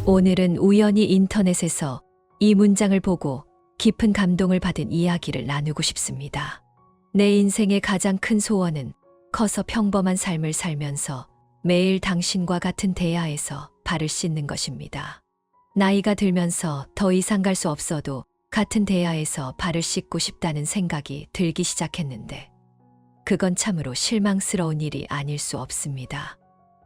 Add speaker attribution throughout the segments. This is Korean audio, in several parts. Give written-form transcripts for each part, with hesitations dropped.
Speaker 1: 오늘은 우연히 인터넷에서 이 문장을 보고 깊은 감동을 받은 이야기를 나누고 싶습니다. 내 인생의 가장 큰 소원은 커서 평범한 삶을 살면서 매일 당신과 같은 대야에서 발을 씻는 것입니다. 나이가 들면서 더 이상 갈 수 없어도 같은 대야에서 발을 씻고 싶다는 생각이 들기 시작했는데 그건 참으로 실망스러운 일이 아닐 수 없습니다.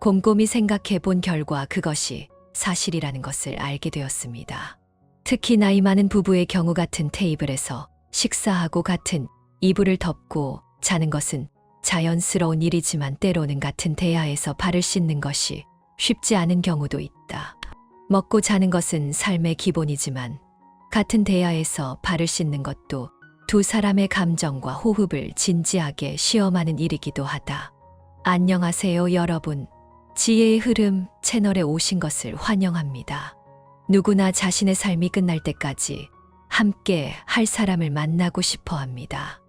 Speaker 1: 곰곰이 생각해 본 결과 그것이 사실이라는 것을 알게 되었습니다. 특히 나이 많은 부부의 경우 같은 테이블에서 식사하고 같은 이불을 덮고 자는 것은 자연스러운 일이지만 때로는 같은 대야에서 발을 씻는 것이 쉽지 않은 경우도 있다. 먹고 자는 것은 삶의 기본이지만 같은 대야에서 발을 씻는 것도 두 사람의 감정과 호흡을 진지하게 시험하는 일이기도 하다. 안녕하세요, 여러분. 지혜의 흐름 채널에 오신 것을 환영합니다. 누구나 자신의 삶이 끝날 때까지 함께 할 사람을 만나고 싶어 합니다.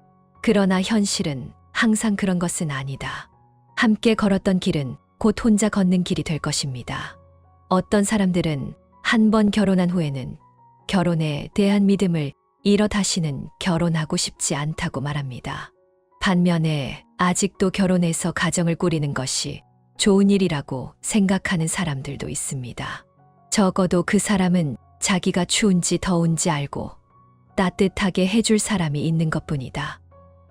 Speaker 1: 그러나 현실은 항상 그런 것은 아니다. 함께 걸었던 길은 곧 혼자 걷는 길이 될 것입니다. 어떤 사람들은 한 번 결혼한 후에는 결혼에 대한 믿음을 잃어 다시는 결혼하고 싶지 않다고 말합니다. 반면에 아직도 결혼해서 가정을 꾸리는 것이 좋은 일이라고 생각하는 사람들도 있습니다. 적어도 그 사람은 자기가 추운지 더운지 알고 따뜻하게 해줄 사람이 있는 것뿐이다.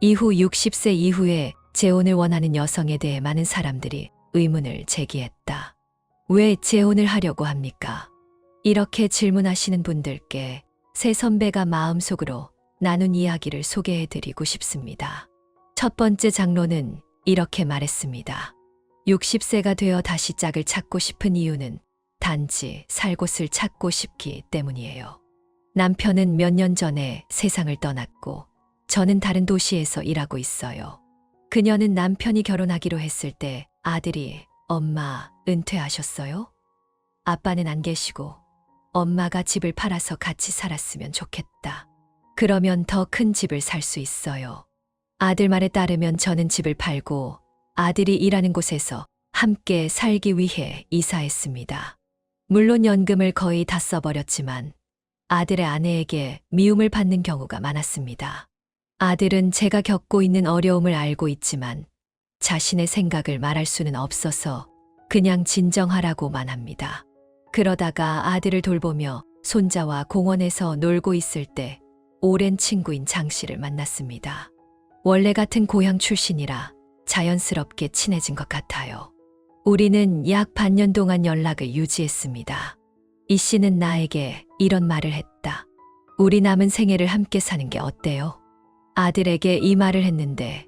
Speaker 1: 이후 60세 이후에 재혼을 원하는 여성에 대해 많은 사람들이 의문을 제기했다. 왜 재혼을 하려고 합니까? 이렇게 질문하시는 분들께 새 선배가 마음속으로 나눈 이야기를 소개해드리고 싶습니다. 첫 번째 장로는 이렇게 말했습니다. 60세가 되어 다시 짝을 찾고 싶은 이유는 단지 살 곳을 찾고 싶기 때문이에요. 남편은 몇 년 전에 세상을 떠났고 저는 다른 도시에서 일하고 있어요. 그녀는 남편이 결혼하기로 했을 때 아들이 엄마 은퇴하셨어요? 아빠는 안 계시고 엄마가 집을 팔아서 같이 살았으면 좋겠다. 그러면 더 큰 집을 살 수 있어요. 아들 말에 따르면 저는 집을 팔고 아들이 일하는 곳에서 함께 살기 위해 이사했습니다. 물론 연금을 거의 다 써버렸지만 아들의 아내에게 미움을 받는 경우가 많았습니다. 아들은 제가 겪고 있는 어려움을 알고 있지만 자신의 생각을 말할 수는 없어서 그냥 진정하라고만 합니다. 그러다가 아들을 돌보며 손자와 공원에서 놀고 있을 때 오랜 친구인 장 씨를 만났습니다. 원래 같은 고향 출신이라 자연스럽게 친해진 것 같아요. 우리는 약 반년 동안 연락을 유지했습니다. 이 씨는 나에게 이런 말을 했다. 우리 남은 생애를 함께 사는 게 어때요? 아들에게 이 말을 했는데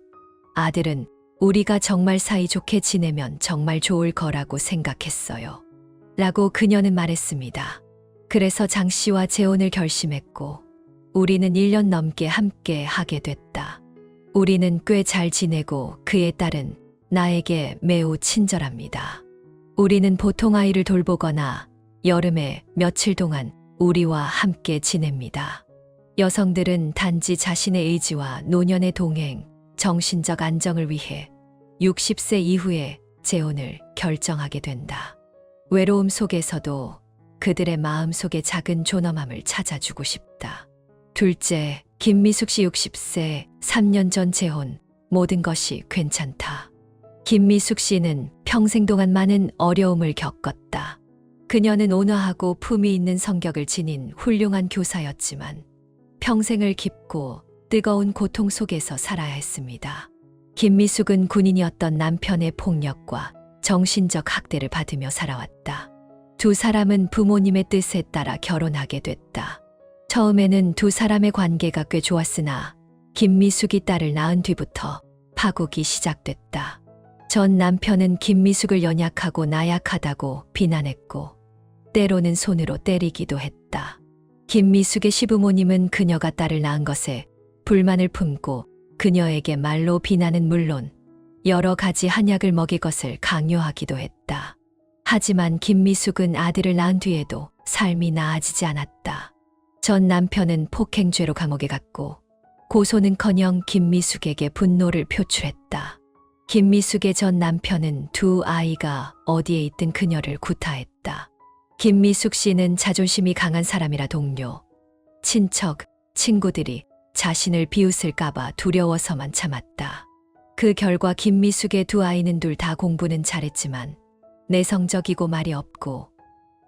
Speaker 1: 아들은 우리가 정말 사이좋게 지내면 정말 좋을 거라고 생각했어요. 라고 그녀는 말했습니다. 그래서 장 씨와 재혼을 결심했고 우리는 1년 넘게 함께 하게 됐다. 우리는 꽤 잘 지내고 그의 딸은 나에게 매우 친절합니다. 우리는 보통 아이를 돌보거나 여름에 며칠 동안 우리와 함께 지냅니다. 여성들은 단지 자신의 의지와 노년의 동행, 정신적 안정을 위해 60세 이후에 재혼을 결정하게 된다. 외로움 속에서도 그들의 마음속에 작은 존엄함을 찾아주고 싶다. 둘째, 김미숙 씨 60세, 3년 전 재혼, 모든 것이 괜찮다. 김미숙 씨는 평생 동안 많은 어려움을 겪었다. 그녀는 온화하고 품위 있는 성격을 지닌 훌륭한 교사였지만 평생을 깊고 뜨거운 고통 속에서 살아야 했습니다. 김미숙은 군인이었던 남편의 폭력과 정신적 학대를 받으며 살아왔다. 두 사람은 부모님의 뜻에 따라 결혼하게 됐다. 처음에는 두 사람의 관계가 꽤 좋았으나 김미숙이 딸을 낳은 뒤부터 파국이 시작됐다. 전 남편은 김미숙을 연약하고 나약하다고 비난했고 때로는 손으로 때리기도 했다. 김미숙의 시부모님은 그녀가 딸을 낳은 것에 불만을 품고 그녀에게 말로 비난은 물론 여러 가지 한약을 먹일 것을 강요하기도 했다. 하지만 김미숙은 아들을 낳은 뒤에도 삶이 나아지지 않았다. 전 남편은 폭행죄로 감옥에 갔고 고소는커녕 김미숙에게 분노를 표출했다. 김미숙의 전 남편은 두 아이가 어디에 있든 그녀를 구타했다. 김미숙 씨는 자존심이 강한 사람이라 동료, 친척, 친구들이 자신을 비웃을까봐 두려워서만 참았다. 그 결과 김미숙의 두 아이는 둘 다 공부는 잘했지만 내성적이고 말이 없고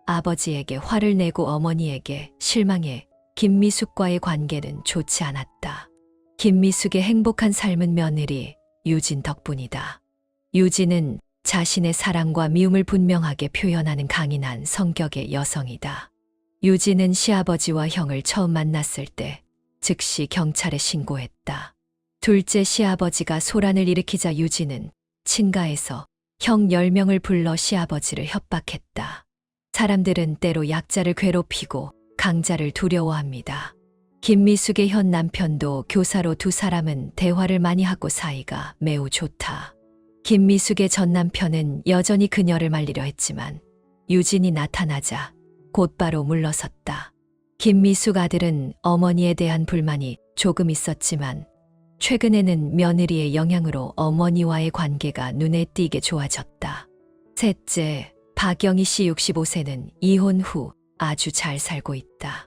Speaker 1: 아버지에게 화를 내고 어머니에게 실망해 김미숙과의 관계는 좋지 않았다. 김미숙의 행복한 삶은 며느리 유진 덕분이다. 유진은 자신의 사랑과 미움을 분명하게 표현하는 강인한 성격의 여성이다. 유진은 시아버지와 형을 처음 만났을 때 즉시 경찰에 신고했다. 둘째 시아버지가 소란을 일으키자 유진은 친가에서 형 10명을 불러 시아버지를 협박했다. 사람들은 때로 약자를 괴롭히고 강자를 두려워합니다. 김미숙의 현 남편도 교사로 두 사람은 대화를 많이 하고 사이가 매우 좋다. 김미숙의 전 남편은 여전히 그녀를 말리려 했지만 유진이 나타나자 곧바로 물러섰다. 김미숙 아들은 어머니에 대한 불만이 조금 있었지만 최근에는 며느리의 영향으로 어머니와의 관계가 눈에 띄게 좋아졌다. 셋째, 박영희 씨 65세는 이혼 후 아주 잘 살고 있다.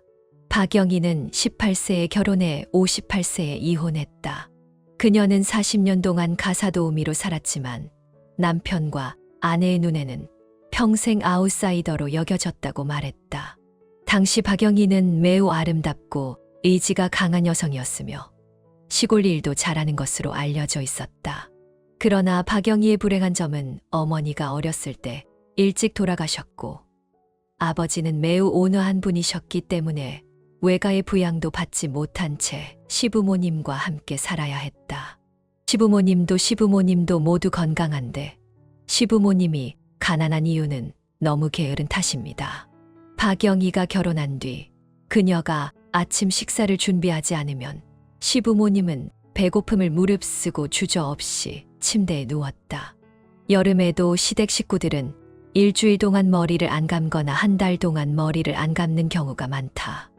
Speaker 1: 박영희는 18세에 결혼해 58세에 이혼했다. 그녀는 40년 동안 가사도우미로 살았지만 남편과 아내의 눈에는 평생 아웃사이더로 여겨졌다고 말했다. 당시 박영희는 매우 아름답고 의지가 강한 여성이었으며 시골 일도 잘하는 것으로 알려져 있었다. 그러나 박영희의 불행한 점은 어머니가 어렸을 때 일찍 돌아가셨고 아버지는 매우 온화한 분이셨기 때문에 외가의 부양도 받지 못한 채 시부모님과 함께 살아야 했다. 시부모님도 모두 건강한데 시부모님이 가난한 이유는 너무 게으른 탓입니다. 박영희가 결혼한 뒤 그녀가 아침 식사를 준비하지 않으면 시부모님은 배고픔을 무릅쓰고 주저없이 침대에 누웠다. 여름에도 시댁 식구들은 일주일 동안 머리를 안 감거나 한 달 동안 머리를 안 감는 경우가 많다.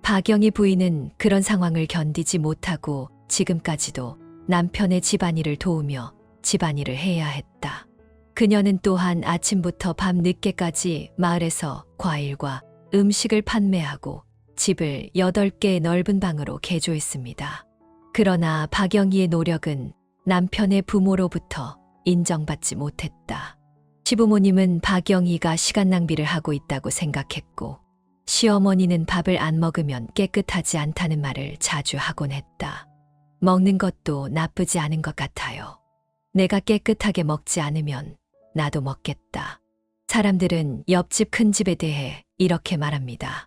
Speaker 1: 박영희 부인은 그런 상황을 견디지 못하고 지금까지도 남편의 집안일을 도우며 집안일을 해야 했다. 그녀는 또한 아침부터 밤 늦게까지 마을에서 과일과 음식을 판매하고 집을 8개의 넓은 방으로 개조했습니다. 그러나 박영희의 노력은 남편의 부모로부터 인정받지 못했다. 시부모님은 박영희가 시간 낭비를 하고 있다고 생각했고 시어머니는 밥을 안 먹으면 깨끗하지 않다는 말을 자주 하곤 했다. 먹는 것도 나쁘지 않은 것 같아요. 내가 깨끗하게 먹지 않으면 나도 먹겠다. 사람들은 옆집 큰 집에 대해 이렇게 말합니다.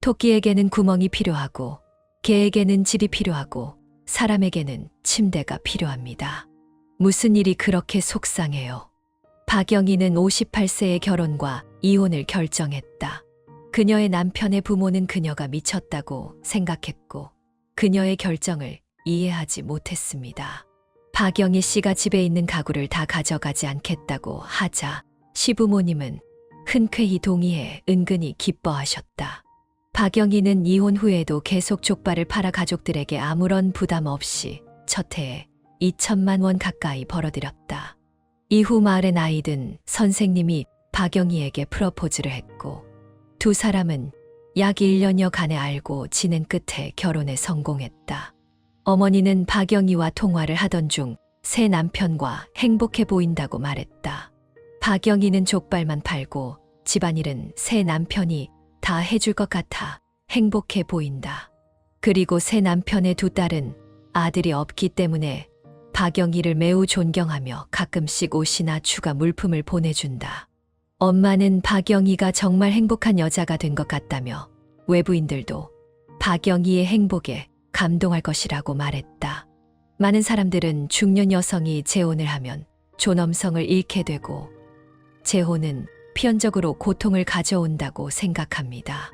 Speaker 1: 토끼에게는 구멍이 필요하고 개에게는 집이 필요하고 사람에게는 침대가 필요합니다. 무슨 일이 그렇게 속상해요. 박영희는 58세의 결혼과 이혼을 결정했다. 그녀의 남편의 부모는 그녀가 미쳤다고 생각했고 그녀의 결정을 이해하지 못했습니다. 박영희 씨가 집에 있는 가구를 다 가져가지 않겠다고 하자 시부모님은 흔쾌히 동의해 은근히 기뻐하셨다. 박영희는 이혼 후에도 계속 족발을 팔아 가족들에게 아무런 부담 없이 첫 해에 2천만 원 가까이 벌어들였다. 이후 마을의 나이든 선생님이 박영희에게 프러포즈를 했고 두 사람은 약 1년여간에 알고 지낸 끝에 결혼에 성공했다. 어머니는 박영희와 통화를 하던 중 새 남편과 행복해 보인다고 말했다. 박영희는 족발만 팔고 집안일은 새 남편이 다 해줄 것 같아 행복해 보인다. 그리고 새 남편의 두 딸은 아들이 없기 때문에 박영희를 매우 존경하며 가끔씩 옷이나 추가 물품을 보내준다. 엄마는 박영희가 정말 행복한 여자가 된 것 같다며 외부인들도 박영희의 행복에 감동할 것이라고 말했다. 많은 사람들은 중년 여성이 재혼을 하면 존엄성을 잃게 되고 재혼은 필연적으로 고통을 가져온다고 생각합니다.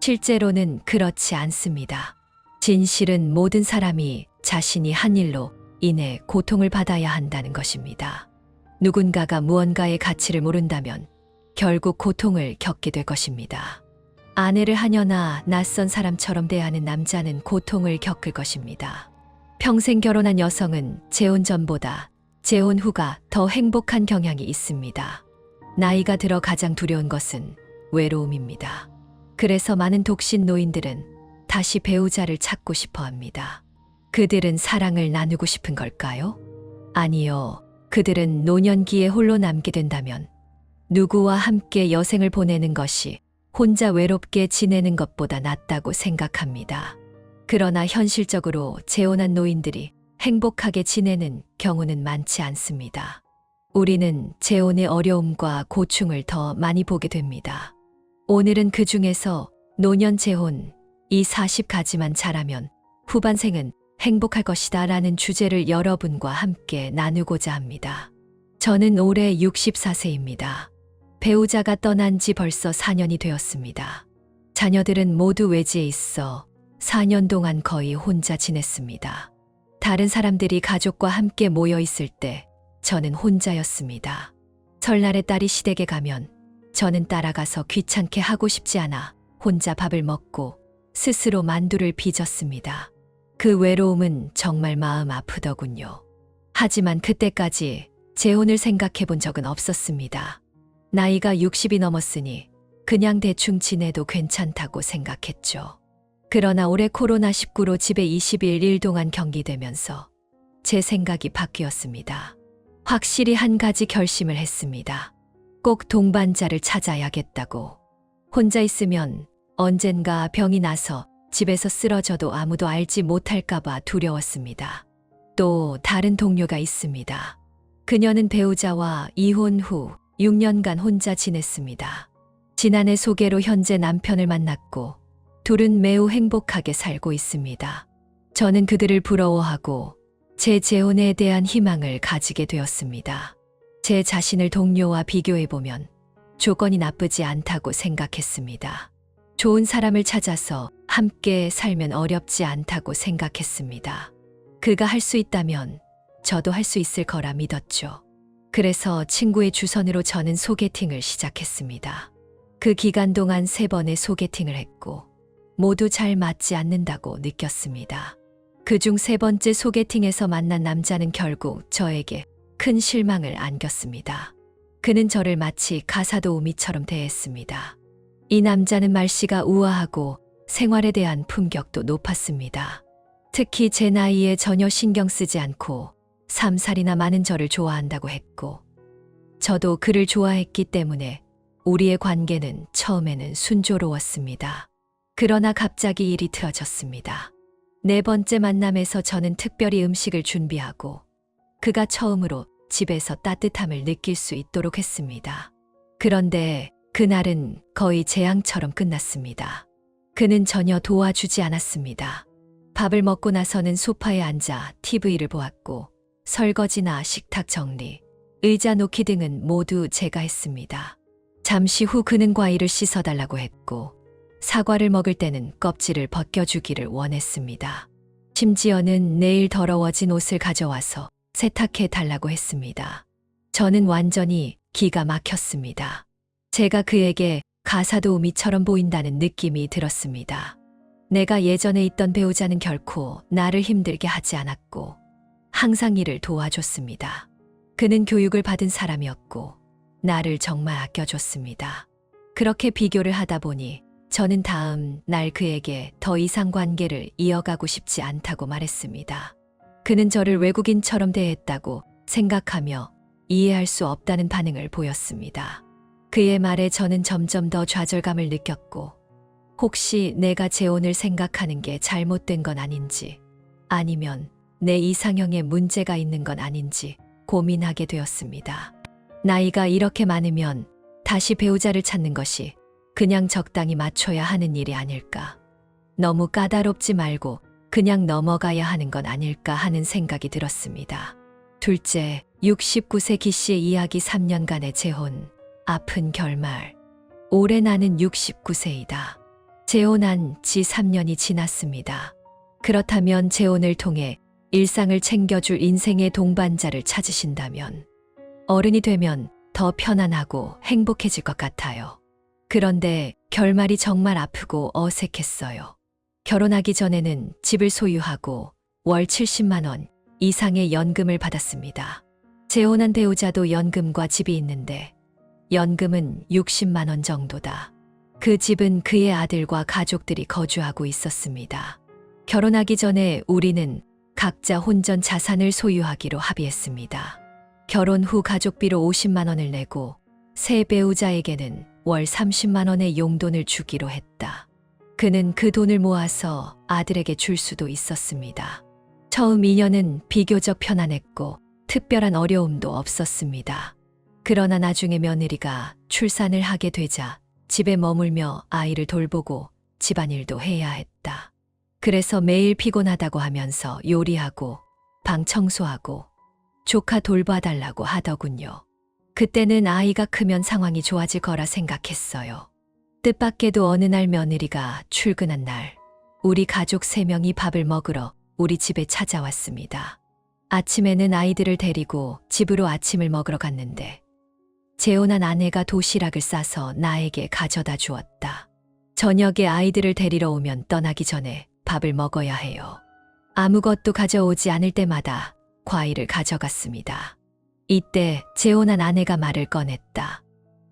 Speaker 1: 실제로는 그렇지 않습니다. 진실은 모든 사람이 자신이 한 일로 인해 고통을 받아야 한다는 것입니다. 누군가가 무언가의 가치를 모른다면 결국 고통을 겪게 될 것입니다. 아내를 하녀나 낯선 사람처럼 대하는 남자는 고통을 겪을 것입니다. 평생 결혼한 여성은 재혼 전보다 재혼 후가 더 행복한 경향이 있습니다. 나이가 들어 가장 두려운 것은 외로움입니다. 그래서 많은 독신 노인들은 다시 배우자를 찾고 싶어 합니다. 그들은 사랑을 나누고 싶은 걸까요? 아니요. 그들은 노년기에 홀로 남게 된다면 누구와 함께 여생을 보내는 것이 혼자 외롭게 지내는 것보다 낫다고 생각합니다. 그러나 현실적으로 재혼한 노인들이 행복하게 지내는 경우는 많지 않습니다. 우리는 재혼의 어려움과 고충을 더 많이 보게 됩니다. 오늘은 그 중에서 노년 재혼, 이 40가지만 잘하면 후반생은 행복할 것이다 라는 주제를 여러분과 함께 나누고자 합니다. 저는 올해 64세입니다. 배우자가 떠난 지 벌써 4년이 되었습니다. 자녀들은 모두 외지에 있어 4년 동안 거의 혼자 지냈습니다. 다른 사람들이 가족과 함께 모여 있을 때 저는 혼자였습니다. 설날에 딸이 시댁에 가면 저는 따라가서 귀찮게 하고 싶지 않아 혼자 밥을 먹고 스스로 만두를 빚었습니다. 그 외로움은 정말 마음 아프더군요. 하지만 그때까지 재혼을 생각해 본 적은 없었습니다. 나이가 60이 넘었으니 그냥 대충 지내도 괜찮다고 생각했죠. 그러나 올해 코로나19로 집에 20일 동안 격리되면서 제 생각이 바뀌었습니다. 확실히 한 가지 결심을 했습니다. 꼭 동반자를 찾아야겠다고. 혼자 있으면 언젠가 병이 나서 집에서 쓰러져도 아무도 알지 못할까봐 두려웠습니다. 또 다른 동료가 있습니다. 그녀는 배우자와 이혼 후 6년간 혼자 지냈습니다. 지난해 소개로 현재 남편을 만났고 둘은 매우 행복하게 살고 있습니다. 저는 그들을 부러워하고 제 재혼에 대한 희망을 가지게 되었습니다. 제 자신을 동료와 비교해보면 조건이 나쁘지 않다고 생각했습니다. 좋은 사람을 찾아서 함께 살면 어렵지 않다고 생각했습니다. 그가 할 수 있다면 저도 할 수 있을 거라 믿었죠. 그래서 친구의 주선으로 저는 소개팅을 시작했습니다. 그 기간 동안 3번의 소개팅을 했고 모두 잘 맞지 않는다고 느꼈습니다. 그중 3번째 소개팅에서 만난 남자는 결국 저에게 큰 실망을 안겼습니다. 그는 저를 마치 가사도우미처럼 대했습니다. 이 남자는 말씨가 우아하고 생활에 대한 품격도 높았습니다. 특히 제 나이에 전혀 신경 쓰지 않고 3살이나 많은 저를 좋아한다고 했고 저도 그를 좋아했기 때문에 우리의 관계는 처음에는 순조로웠습니다. 그러나 갑자기 일이 틀어졌습니다. 4번째 만남에서 저는 특별히 음식을 준비하고 그가 처음으로 집에서 따뜻함을 느낄 수 있도록 했습니다. 그런데 그날은 거의 재앙처럼 끝났습니다. 그는 전혀 도와주지 않았습니다. 밥을 먹고 나서는 소파에 앉아 TV를 보았고 설거지나 식탁 정리, 의자 놓기 등은 모두 제가 했습니다. 잠시 후 그는 과일을 씻어달라고 했고 사과를 먹을 때는 껍질을 벗겨주기를 원했습니다. 심지어는 내일 더러워진 옷을 가져와서 세탁해 달라고 했습니다. 저는 완전히 기가 막혔습니다. 제가 그에게 가사도우미처럼 보인다는 느낌이 들었습니다. 내가 예전에 있던 배우자는 결코 나를 힘들게 하지 않았고 항상 일을 도와줬습니다. 그는 교육을 받은 사람이었고 나를 정말 아껴줬습니다. 그렇게 비교를 하다 보니 저는 다음 날 그에게 더 이상 관계를 이어가고 싶지 않다고 말했습니다. 그는 저를 외국인처럼 대했다고 생각하며 이해할 수 없다는 반응을 보였습니다. 그의 말에 저는 점점 더 좌절감을 느꼈고 혹시 내가 재혼을 생각하는 게 잘못된 건 아닌지 아니면 내 이상형에 문제가 있는 건 아닌지 고민하게 되었습니다. 나이가 이렇게 많으면 다시 배우자를 찾는 것이 그냥 적당히 맞춰야 하는 일이 아닐까. 너무 까다롭지 말고 그냥 넘어가야 하는 건 아닐까 하는 생각이 들었습니다. 둘째, 69세 기 씨의 이야기 3년간의 재혼, 아픈 결말. 올해 나는 69세이다. 재혼한 지 3년이 지났습니다. 그렇다면 재혼을 통해 일상을 챙겨줄 인생의 동반자를 찾으신다면 어른이 되면 더 편안하고 행복해질 것 같아요. 그런데 결말이 정말 아프고 어색했어요. 결혼하기 전에는 집을 소유하고 월 70만 원 이상의 연금을 받았습니다. 재혼한 배우자도 연금과 집이 있는데 연금은 60만 원 정도다. 그 집은 그의 아들과 가족들이 거주하고 있었습니다. 결혼하기 전에 우리는 각자 혼전 자산을 소유하기로 합의했습니다. 결혼 후 가족비로 50만 원을 내고 새 배우자에게는 월 30만 원의 용돈을 주기로 했다. 그는 그 돈을 모아서 아들에게 줄 수도 있었습니다. 처음 2년은 비교적 편안했고 특별한 어려움도 없었습니다. 그러나 나중에 며느리가 출산을 하게 되자 집에 머물며 아이를 돌보고 집안일도 해야 했다. 그래서 매일 피곤하다고 하면서 요리하고 방 청소하고 조카 돌봐달라고 하더군요. 그때는 아이가 크면 상황이 좋아질 거라 생각했어요. 뜻밖에도 어느 날 며느리가 출근한 날 우리 가족 3명이 밥을 먹으러 우리 집에 찾아왔습니다. 아침에는 아이들을 데리고 집으로 아침을 먹으러 갔는데 재혼한 아내가 도시락을 싸서 나에게 가져다 주었다. 저녁에 아이들을 데리러 오면 떠나기 전에 밥을 먹어야 해요. 아무것도 가져오지 않을 때마다 과일을 가져갔습니다. 이때 재혼한 아내가 말을 꺼냈다.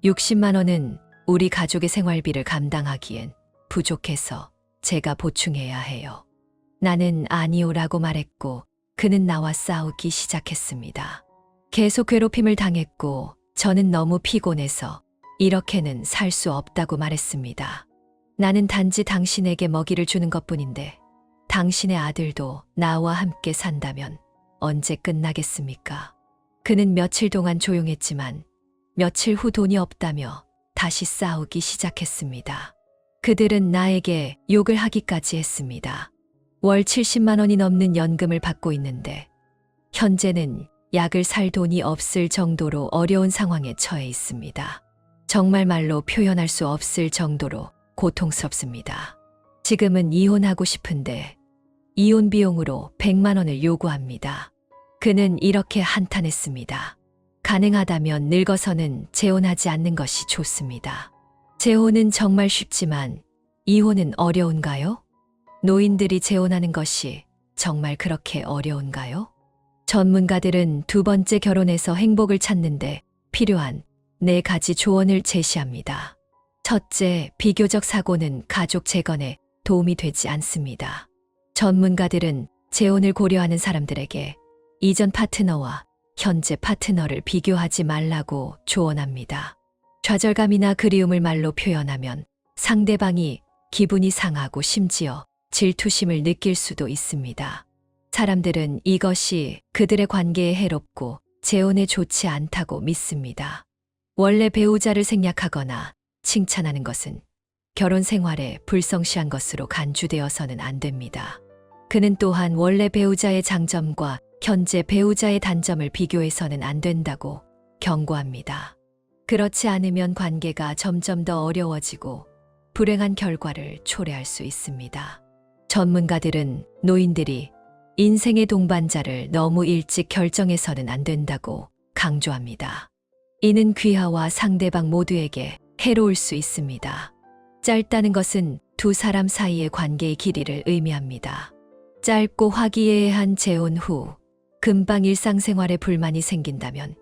Speaker 1: 60만 원은 우리 가족의 생활비를 감당하기엔 부족해서 제가 보충해야 해요. 나는 아니오라고 말했고 그는 나와 싸우기 시작했습니다. 계속 괴롭힘을 당했고 저는 너무 피곤해서 이렇게는 살 수 없다고 말했습니다. 나는 단지 당신에게 먹이를 주는 것뿐인데 당신의 아들도 나와 함께 산다면 언제 끝나겠습니까? 그는 며칠 동안 조용했지만 며칠 후 돈이 없다며 다시 싸우기 시작했습니다. 그들은 나에게 욕을 하기까지 했습니다. 월 70만 원이 넘는 연금을 받고 있는데 현재는 약을 살 돈이 없을 정도로 어려운 상황에 처해 있습니다. 정말 말로 표현할 수 없을 정도로 고통스럽습니다. 지금은 이혼하고 싶은데 이혼 비용으로 100만 원을 요구합니다. 그는 이렇게 한탄했습니다. 가능하다면 늙어서는 재혼하지 않는 것이 좋습니다. 재혼은 정말 쉽지만 이혼은 어려운가요? 노인들이 재혼하는 것이 정말 그렇게 어려운가요? 전문가들은 2번째 결혼에서 행복을 찾는데 필요한 4가지 조언을 제시합니다. 첫째, 비교적 사고는 가족 재건에 도움이 되지 않습니다. 전문가들은 재혼을 고려하는 사람들에게 이전 파트너와 현재 파트너를 비교하지 말라고 조언합니다. 좌절감이나 그리움을 말로 표현하면 상대방이 기분이 상하고 심지어 질투심을 느낄 수도 있습니다. 사람들은 이것이 그들의 관계에 해롭고 재혼에 좋지 않다고 믿습니다. 원래 배우자를 생략하거나 칭찬하는 것은 결혼 생활에 불성실한 것으로 간주되어서는 안 됩니다. 그는 또한 원래 배우자의 장점과 현재 배우자의 단점을 비교해서는 안 된다고 경고합니다. 그렇지 않으면 관계가 점점 더 어려워지고 불행한 결과를 초래할 수 있습니다. 전문가들은 노인들이 인생의 동반자를 너무 일찍 결정해서는 안 된다고 강조합니다. 이는 귀하와 상대방 모두에게 해로울 수 있습니다. 짧다는 것은 2 사람 사이의 관계의 길이를 의미합니다. 짧고 화기애애한 재혼 후 금방 일상생활에 불만이 생긴다면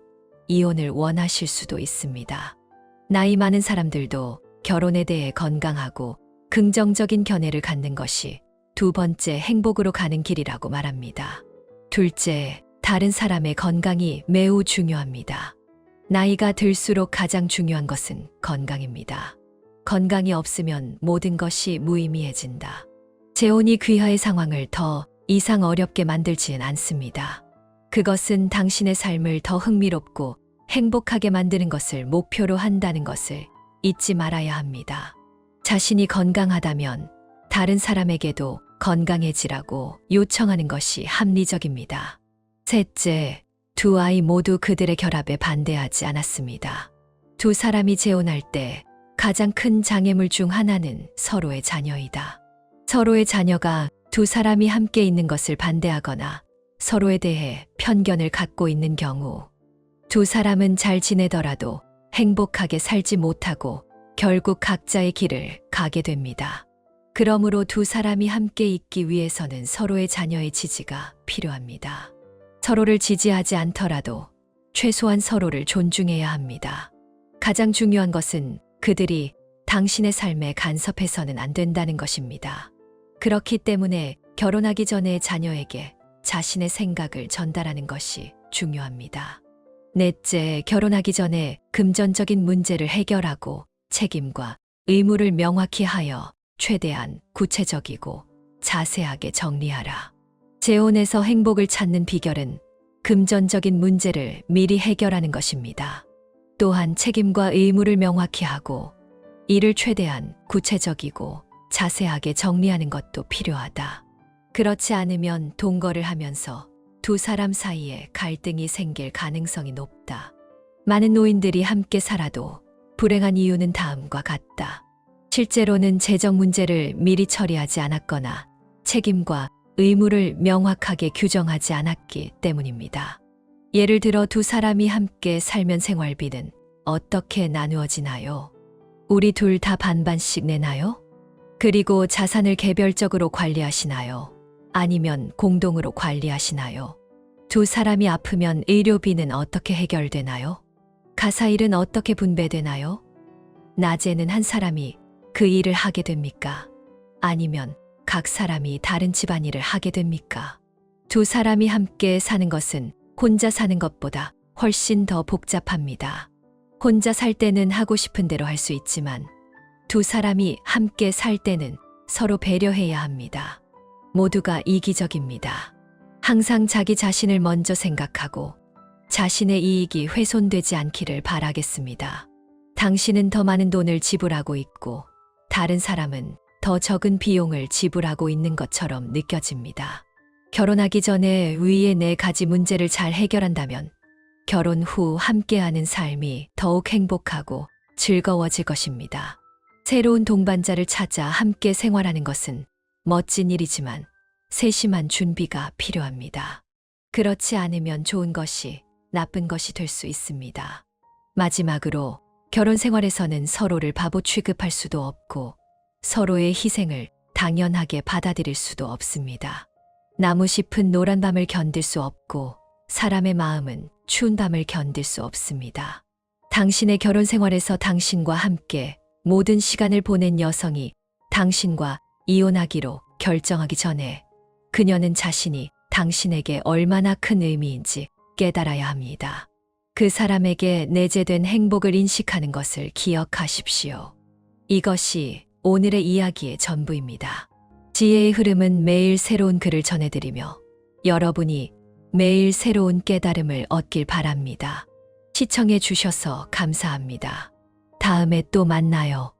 Speaker 1: 이혼을 원하실 수도 있습니다. 나이 많은 사람들도 결혼에 대해 건강하고 긍정적인 견해를 갖는 것이 2번째 행복으로 가는 길이라고 말합니다. 둘째, 다른 사람의 건강이 매우 중요합니다. 나이가 들수록 가장 중요한 것은 건강입니다. 건강이 없으면 모든 것이 무의미해진다. 재혼이 귀하의 상황을 더 이상 어렵게 만들지는 않습니다. 그것은 당신의 삶을 더 흥미롭고 행복하게 만드는 것을 목표로 한다는 것을 잊지 말아야 합니다. 자신이 건강하다면 다른 사람에게도 건강해지라고 요청하는 것이 합리적입니다. 셋째, 2 아이 모두 그들의 결합에 반대하지 않았습니다. 2 사람이 재혼할 때 가장 큰 장애물 중 하나는 서로의 자녀이다. 서로의 자녀가 2 사람이 함께 있는 것을 반대하거나 서로에 대해 편견을 갖고 있는 경우 2 사람은 잘 지내더라도 행복하게 살지 못하고 결국 각자의 길을 가게 됩니다. 그러므로 2 사람이 함께 있기 위해서는 서로의 자녀의 지지가 필요합니다. 서로를 지지하지 않더라도 최소한 서로를 존중해야 합니다. 가장 중요한 것은 그들이 당신의 삶에 간섭해서는 안 된다는 것입니다. 그렇기 때문에 결혼하기 전에 자녀에게 자신의 생각을 전달하는 것이 중요합니다. 넷째, 결혼하기 전에 금전적인 문제를 해결하고 책임과 의무를 명확히 하여 최대한 구체적이고 자세하게 정리하라. 재혼에서 행복을 찾는 비결은 금전적인 문제를 미리 해결하는 것입니다. 또한 책임과 의무를 명확히 하고 이를 최대한 구체적이고 자세하게 정리하는 것도 필요하다. 그렇지 않으면 동거를 하면서 두 사람 사이에 갈등이 생길 가능성이 높다. 많은 노인들이 함께 살아도 불행한 이유는 다음과 같다. 실제로는 재정 문제를 미리 처리하지 않았거나 책임과 의무를 명확하게 규정하지 않았기 때문입니다. 예를 들어 두 사람이 함께 살면 생활비는 어떻게 나누어지나요? 우리 둘 다 반반씩 내나요? 그리고 자산을 개별적으로 관리하시나요? 아니면 공동으로 관리하시나요? 두 사람이 아프면 의료비는 어떻게 해결되나요? 가사일은 어떻게 분배되나요? 낮에는 한 사람이 그 일을 하게 됩니까? 아니면 각 사람이 다른 집안일을 하게 됩니까? 두 사람이 함께 사는 것은 혼자 사는 것보다 훨씬 더 복잡합니다. 혼자 살 때는 하고 싶은 대로 할 수 있지만 두 사람이 함께 살 때는 서로 배려해야 합니다. 모두가 이기적입니다. 항상 자기 자신을 먼저 생각하고 자신의 이익이 훼손되지 않기를 바라겠습니다. 당신은 더 많은 돈을 지불하고 있고 다른 사람은 더 적은 비용을 지불하고 있는 것처럼 느껴집니다. 결혼하기 전에 위의 네 가지 문제를 잘 해결한다면 결혼 후 함께하는 삶이 더욱 행복하고 즐거워질 것입니다. 새로운 동반자를 찾아 함께 생활하는 것은 멋진 일이지만 세심한 준비가 필요합니다. 그렇지 않으면 좋은 것이 나쁜 것이 될 수 있습니다. 마지막으로 결혼 생활에서는 서로를 바보 취급할 수도 없고 서로의 희생을 당연하게 받아들일 수도 없습니다. 나무 잎은 노란 밤을 견딜 수 없고 사람의 마음은 추운 밤을 견딜 수 없습니다. 당신의 결혼 생활에서 당신과 함께 모든 시간을 보낸 여성이 당신과 이혼하기로 결정하기 전에 그녀는 자신이 당신에게 얼마나 큰 의미인지 깨달아야 합니다. 그 사람에게 내재된 행복을 인식하는 것을 기억하십시오. 이것이 오늘의 이야기의 전부입니다. 지혜의 흐름은 매일 새로운 글을 전해드리며 여러분이 매일 새로운 깨달음을 얻길 바랍니다. 시청해 주셔서 감사합니다. 다음에 또 만나요.